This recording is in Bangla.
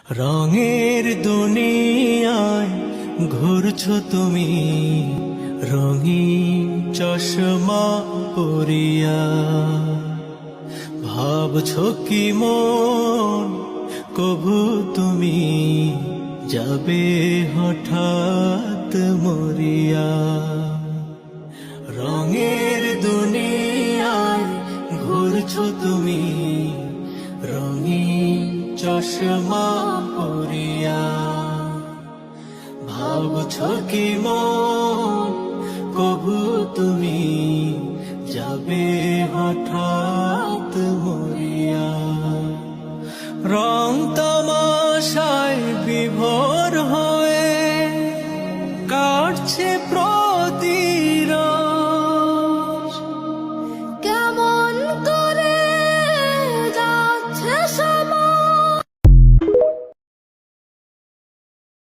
রঙের দুনিয়ায় ঘুরছো তুমি, রঙিন চশমা পরিয়া। ভাবছো কি মন কভু তুমি যাবে হঠাৎ মরিয়া। রঙের দুনিয়ায় ঘুরছো তুমি, রঙিন চশমা পরিয়া। ভাবছো কি মন কভু তুমি যাবে হঠাৎ মরিয়া। রং তো